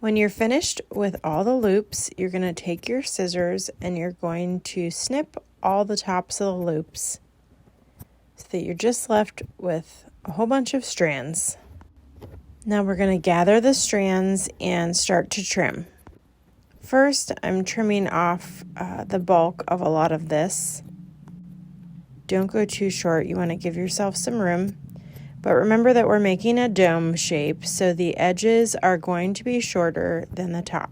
When you're finished with all the loops, you're going to take your scissors and you're going to snip all the tops of the loops so that you're just left with a whole bunch of strands. Now we're going to gather the strands and start to trim. First, I'm trimming off the bulk of a lot of this. Don't go too short. You want to give yourself some room. But remember that we're making a dome shape, so the edges are going to be shorter than the top.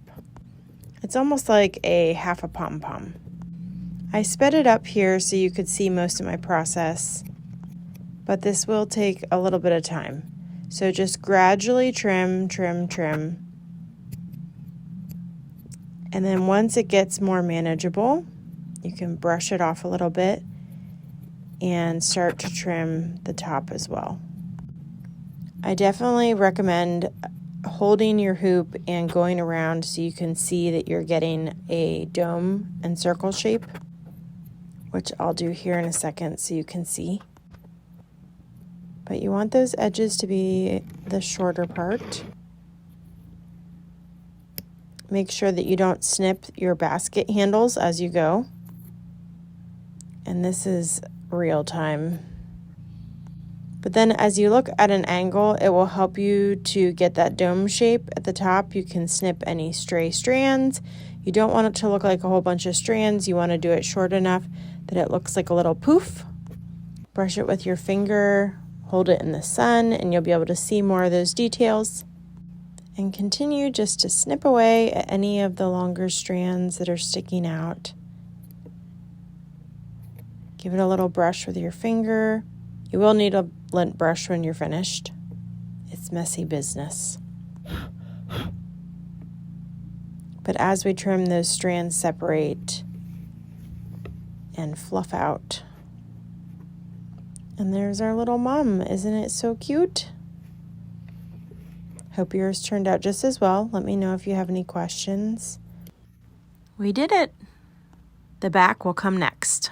It's almost like a half a pom-pom. I sped it up here so you could see most of my process, but this will take a little bit of time. So just gradually trim, trim, trim. And then once it gets more manageable, you can brush it off a little bit and start to trim the top as well. I definitely recommend holding your hoop and going around so you can see that you're getting a dome and circle shape, which I'll do here in a second so you can see. But you want those edges to be the shorter part. Make sure that you don't snip your basket handles as you go. And this is real time. But then as you look at an angle, it will help you to get that dome shape at the top. You can snip any stray strands. You don't want it to look like a whole bunch of strands. You want to do it short enough that it looks like a little poof. Brush it with your finger, hold it in the sun, and you'll be able to see more of those details. And continue just to snip away at any of the longer strands that are sticking out. Give it a little brush with your finger. You will need a lint brush when you're finished. It's messy business. But as we trim, those strands separate and fluff out. And there's our little mom. Isn't it so cute? Hope yours turned out just as well. Let me know if you have any questions. We did it. The back will come next.